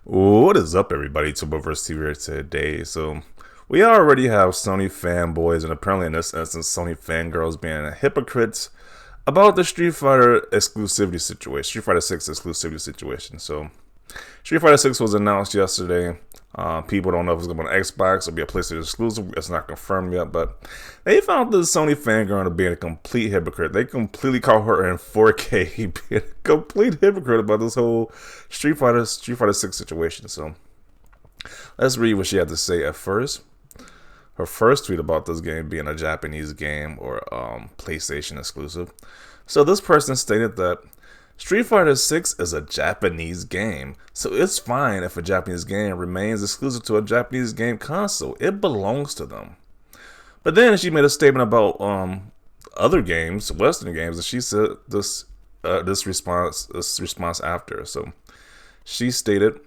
What is up, everybody? It's Vs. TV here today. So, we already have Sony fanboys, and apparently, in this instance, Sony fangirls being hypocrites about the Street Fighter exclusivity situation, Street Fighter 6 exclusivity situation. So, Street Fighter 6 was announced yesterday. People don't know if it's going to be on Xbox or be a PlayStation exclusive. It's not confirmed yet, but they found the Sony fangirl to be a complete hypocrite. They completely caught her in 4K being a complete hypocrite about this whole Street Fighter 6 situation. So let's read what she had to say at first. Her first tweet about this game being a Japanese game or PlayStation exclusive. So this person stated that Street Fighter 6 is a Japanese game, so it's fine if a Japanese game remains exclusive to a Japanese game console. It belongs to them. But then she made a statement about other games, Western games, and she said this response after. So she stated,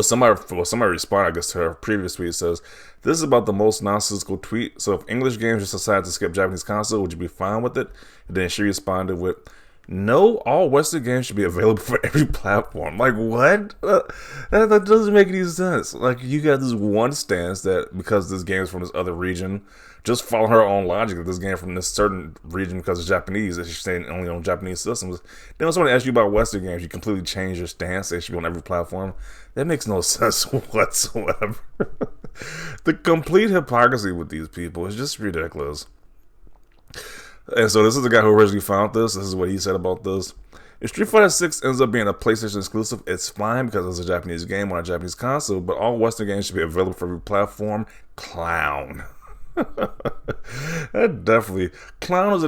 somebody responded, I guess, to her previous tweet. It says, "This is about the most nonsensical tweet. So if English games just decide to skip Japanese console, would you be fine with it?" And then she responded with, "No, all Western games should be available for every platform." Like, what? That doesn't make any sense. Like, you got this one stance that because this game is from this other region, just follow her own logic that this game from this certain region because it's Japanese, that she's saying only on Japanese systems. Then when someone asks you about Western games, you completely change your stance, say it should be on every platform. That makes no sense whatsoever. The complete hypocrisy with these people is just ridiculous. And so this is the guy who originally found this. This is what he said about this. If Street Fighter 6 ends up being a PlayStation exclusive, it's fine because it's a Japanese game on a Japanese console, but all Western games should be available for every platform. Clown. That definitely, clown is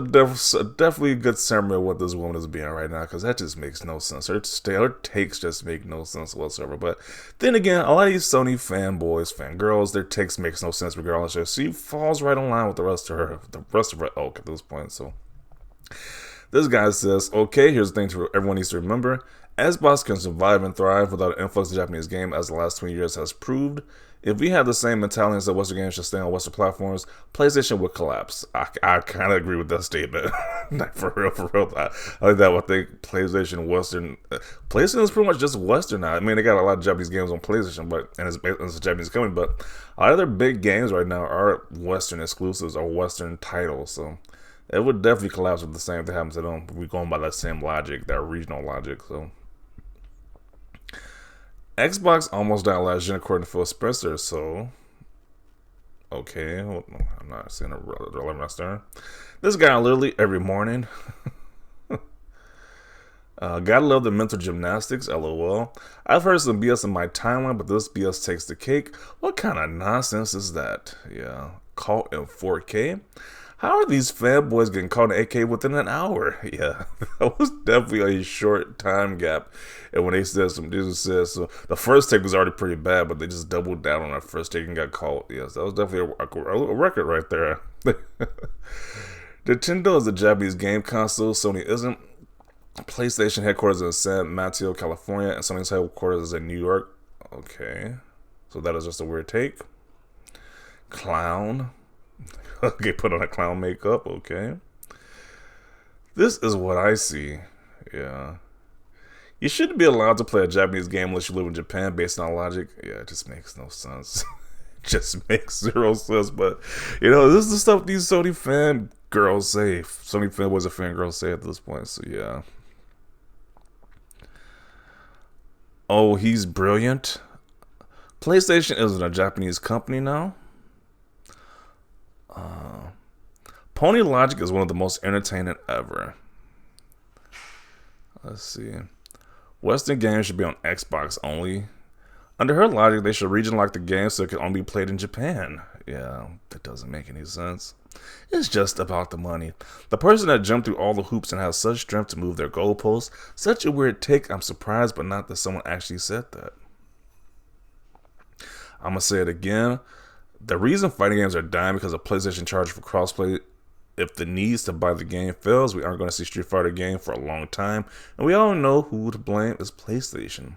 definitely a good summary of what this woman is being right now, because that just makes no sense. Her takes just make no sense whatsoever. But then again, a lot of these Sony fanboys, fangirls, their takes makes no sense regardless. She falls right in line with the rest of her ilk at this point. So this guy says, "Okay, here's the thing everyone needs to remember. Xbox can survive and thrive without an influx of Japanese game, as the last 20 years has proved. If we have the same mentality as that Western games should stay on Western platforms, PlayStation would collapse." I kind of agree with that statement. Like, for real. I like that. I think PlayStation is pretty much just Western now. I mean, they got a lot of Japanese games on PlayStation, and it's a Japanese company, but a lot of their big games right now are Western exclusives or Western titles. So it would definitely collapse if the same thing happens to them. We're going by that same logic, that regional logic. So Xbox almost died last gen, according to Phil Spencer. So, okay, I'm not seeing a relevance there. This guy literally every morning. Gotta love the mental gymnastics, lol. I've heard some BS in my timeline, but this BS takes the cake. What kind of nonsense is that? Yeah, caught in 4K. How are these fanboys getting caught in 8K within an hour? Yeah, that was definitely a short time gap. And when they said some dudes said, so the first take was already pretty bad, but they just doubled down on that first take and got caught. Yes, that was definitely a record right there. Nintendo is a Japanese game console. Sony isn't. PlayStation headquarters is in San Mateo, California, and Sony's headquarters is in New York. Okay, so that is just a weird take. Clown. Okay, put on a clown makeup. Okay. This is what I see. Yeah. You shouldn't be allowed to play a Japanese game unless you live in Japan based on logic. Yeah, it just makes no sense. It just makes zero sense. But, this is the stuff these Sony fan girls say. Sony fanboys and fangirls say at this point. So, yeah. Oh, he's brilliant. PlayStation isn't a Japanese company now. Pony Logic is one of the most entertaining ever. Let's see. Western games should be on Xbox only. Under her logic, they should region lock the game so it can only be played in Japan. Yeah, that doesn't make any sense. It's just about the money. The person that jumped through all the hoops and has such strength to move their goalposts. Such a weird take. I'm surprised, but not that someone actually said that. I'm going to say it again. The reason fighting games are dying because of PlayStation charges for crossplay. If the needs to buy the game fails, we aren't going to see Street Fighter game for a long time. And we all know who to blame is PlayStation.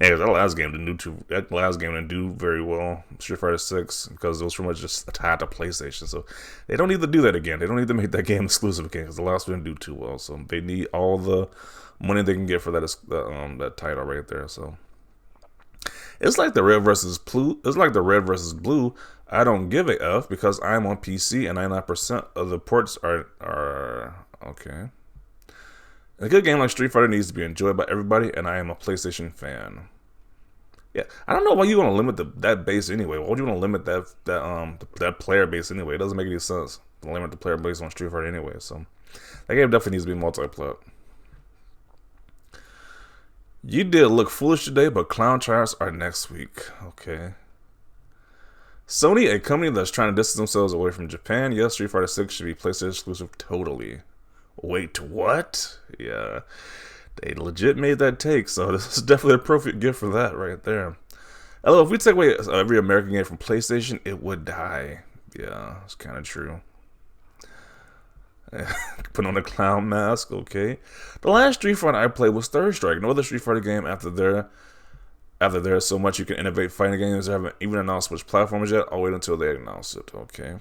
Yeah, 'cause that last game didn't do very well, Street Fighter 6, because it was pretty much just tied to PlayStation. So they don't need to do that again. They don't need to make that game exclusive again, because the last one didn't do too well. So they need all the money they can get for that title right there. So it's like the red versus blue. It's like the red versus blue. I don't give a f because I'm on PC and 99% of the ports are okay. A good game like Street Fighter needs to be enjoyed by everybody, and I am a PlayStation fan. Yeah, I don't know why you want to limit that base anyway. Why would you want to limit that player base anyway? It doesn't make any sense to limit the player base on Street Fighter anyway. So that game definitely needs to be multiplayer. You did look foolish today, but clown trials are next week. Okay. Sony, a company that's trying to distance themselves away from Japan, yes, Street Fighter 6 should be PlayStation exclusive totally. Wait, what? Yeah, they legit made that take, so this is definitely a perfect gift for that right there. Although, if we take away every American game from PlayStation, it would die. Yeah, it's kind of true. Put on a clown mask, okay. The last Street Fighter I played was Third Strike. No other Street Fighter game after there's so much you can innovate fighting games. They haven't even announced which platforms yet. I'll wait until they announce it, okay.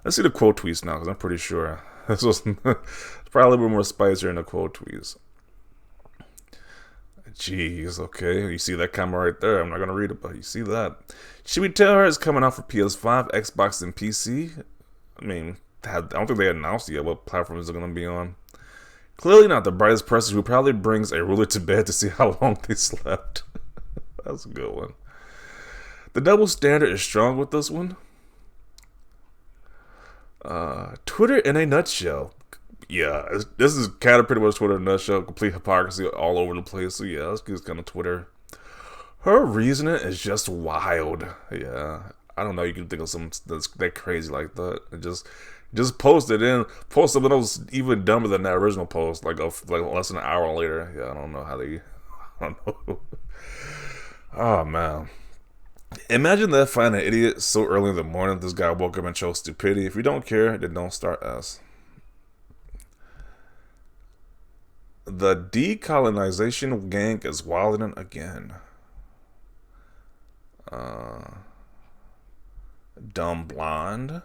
Let's see the quote tweets now, because I'm pretty sure this was probably a little bit more spicier in the quote tweets. Jeez, okay. You see that comment right there. I'm not going to read it, but you see that. Should we tell her it's coming out for PS5, Xbox, and PC? I mean, I don't think they announced yet what platforms they're going to be on. Clearly not the brightest person who probably brings a ruler to bed to see how long they slept. That's a good one. The double standard is strong with this one. Twitter in a nutshell. Yeah, this is kind of pretty much Twitter in a nutshell. Complete hypocrisy all over the place. So yeah, that's kind of Twitter. Her reasoning is just wild. Yeah, I don't know. You can think of something that's that crazy like that. And just post something that was even dumber than that original post, like less than an hour later. Yeah, I don't know. I don't know. Oh man. Imagine that finding an idiot so early in the morning this guy woke up and chose stupidity. If you don't care, then don't start us. The decolonization gang is wilding again. Dumb blonde.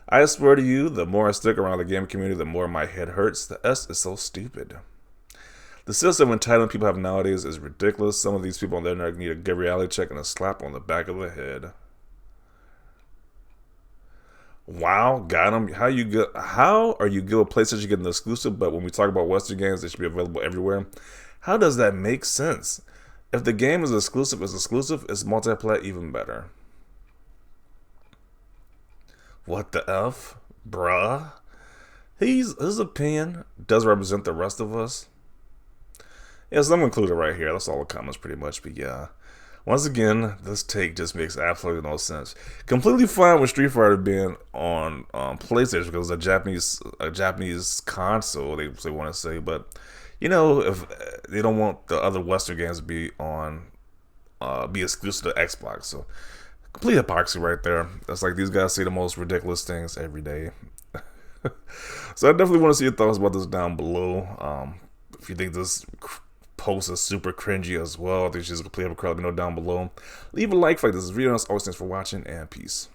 I swear to you, the more I stick around the game community, the more my head hurts. The S is so stupid. The system of entitlement people have nowadays is ridiculous. Some of these people on the internet need a good reality check and a slap on the back of the head. Wow, got him. How are you good with PlayStation getting the exclusive, but when we talk about Western games, they should be available everywhere? How does that make sense? If the game is exclusive, is multiplayer even better? What the F? Bruh. His opinion does represent the rest of us. Yes, I'm included right here. That's all the comments pretty much. But yeah, once again, this take just makes absolutely no sense. Completely fine with Street Fighter being on PlayStation because it's a Japanese console. They want to say, but you know, if they don't want the other Western games to be exclusive to Xbox, so complete hypocrisy right there. That's like these guys say the most ridiculous things every day. So I definitely want to see your thoughts about this down below. If you think this post is super cringy as well, I think she's a complete hypocrite. Let me know down below. Leave a like for this video. Always thanks for watching, and peace.